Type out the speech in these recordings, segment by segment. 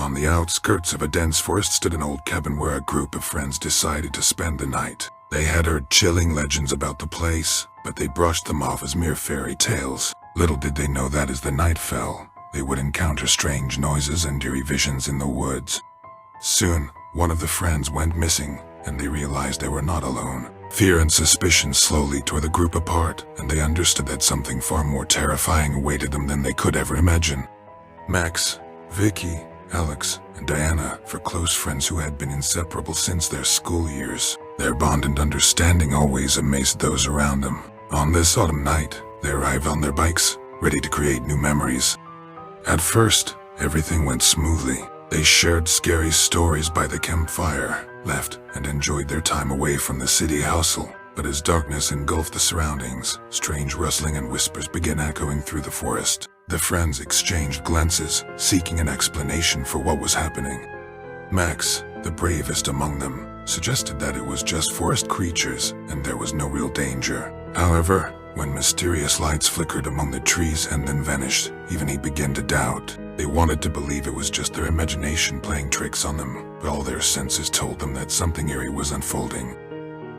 On the outskirts of a dense forest stood an old cabin where a group of friends decided to spend the night. They had heard chilling legends about the place, but they brushed them off as mere fairy tales. Little did they know that as the night fell, they would encounter strange noises and eerie visions in the woods. Soon, one of the friends went missing, and they realized they were not alone. Fear and suspicion slowly tore the group apart, and they understood that something far more terrifying awaited them than they could ever imagine. Max, Vicky, Alex, and Diana were close friends who had been inseparable since their school years. Their bond and understanding always amazed those around them. On this autumn night, they arrived on their bikes, ready to create new memories. At first, everything went smoothly. They shared scary stories by the campfire, laughed, and enjoyed their time away from the city hustle. But as darkness engulfed the surroundings, strange rustling and whispers began echoing through the forest. The friends exchanged glances, seeking an explanation for what was happening. Max, the bravest among them, suggested that it was just forest creatures and there was no real danger. However, when mysterious lights flickered among the trees and then vanished, even he began to doubt. They wanted to believe it was just their imagination playing tricks on them, but all their senses told them that something eerie was unfolding.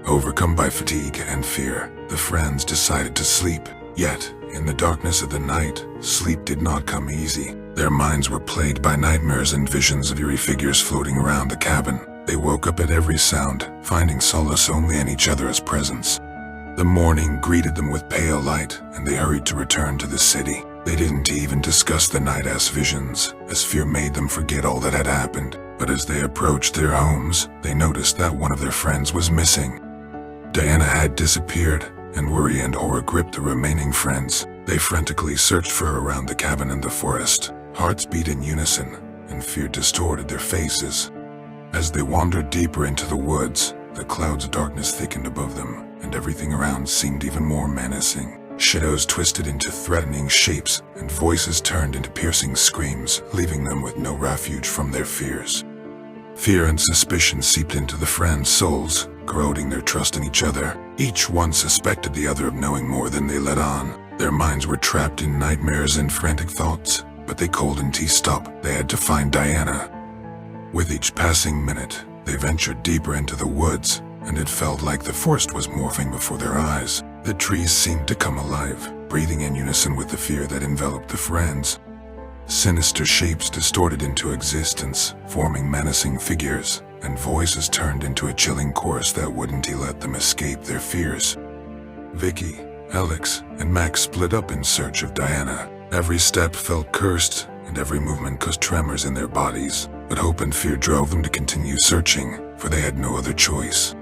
Overcome by fatigue and fear, the friends decided to sleep. Yet, in the darkness of the night, sleep did not come easy. Their minds were plagued by nightmares and visions of eerie figures floating around the cabin. They woke up at every sound, finding solace only in each other's presence. The morning greeted them with pale light, and they hurried to return to the city. They didn't even discuss the night-ass visions, as fear made them forget all that had happened. But as they approached their homes, they noticed that one of their friends was missing. Diana had disappeared, and worry and horror gripped the remaining friends. They frantically searched for her around the cabin and the forest. Hearts beat in unison, and fear distorted their faces. As they wandered deeper into the woods, the clouds of darkness thickened above them, and everything around seemed even more menacing. Shadows twisted into threatening shapes, and voices turned into piercing screams, leaving them with no refuge from their fears. Fear and suspicion seeped into the friends' souls, corroding their trust in each other. Each one suspected the other of knowing more than they let on. Their minds were trapped in nightmares and frantic thoughts, but they couldn't stop. They had to find Diana. With each passing minute, they ventured deeper into the woods, and it felt like the forest was morphing before their eyes. The trees seemed to come alive, breathing in unison with the fear that enveloped the friends. Sinister shapes distorted into existence, forming menacing figures, and voices turned into a chilling chorus that wouldn't let them escape their fears. Vicky, Alex, and Max split up in search of Diana. Every step felt cursed, and every movement caused tremors in their bodies. But hope and fear drove them to continue searching, for they had no other choice.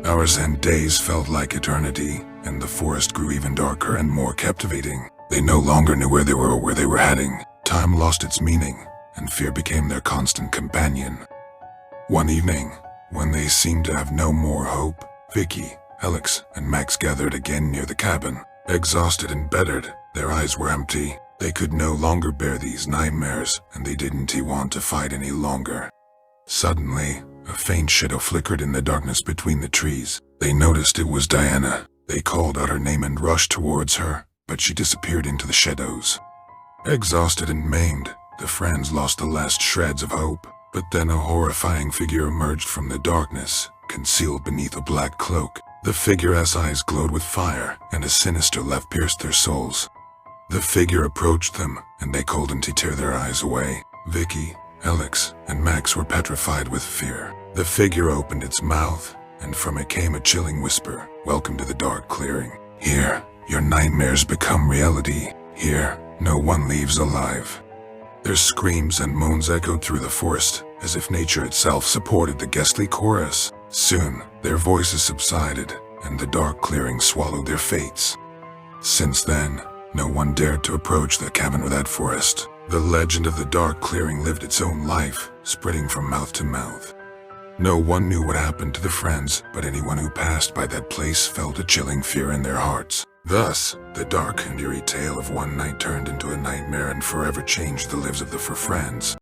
Hours and days felt like eternity, and the forest grew even darker and more captivating. They no longer knew where they were or where they were heading. Time lost its meaning, and fear became their constant companion. One evening, when they seemed to have no more hope, Vicky, Alex, and Max gathered again near the cabin. Exhausted and battered, their eyes were empty. They could no longer bear these nightmares, and they didn't want to fight any longer. Suddenly, a faint shadow flickered in the darkness between the trees. They noticed it was Diana. They called out her name and rushed towards her, but she disappeared into the shadows. Exhausted and maimed, the friends lost the last shreds of hope. But then a horrifying figure emerged from the darkness, concealed beneath a black cloak. The figure's eyes glowed with fire, and a sinister laugh pierced their souls. The figure approached them, and they couldn't tear their eyes away. Vicky, Alex, and Max were petrified with fear. The figure opened its mouth, and from it came a chilling whisper. "Welcome to the dark clearing. Here, your nightmares become reality. Here, no one leaves alive." Their screams and moans echoed through the forest, as if nature itself supported the ghastly chorus. Soon, their voices subsided, and the dark clearing swallowed their fates. Since then, no one dared to approach that cabin or that forest. The legend of the dark clearing lived its own life, spreading from mouth to mouth. No one knew what happened to the friends, but anyone who passed by that place felt a chilling fear in their hearts. Thus, the dark and eerie tale of one night turned into a nightmare and forever changed the lives of the four friends.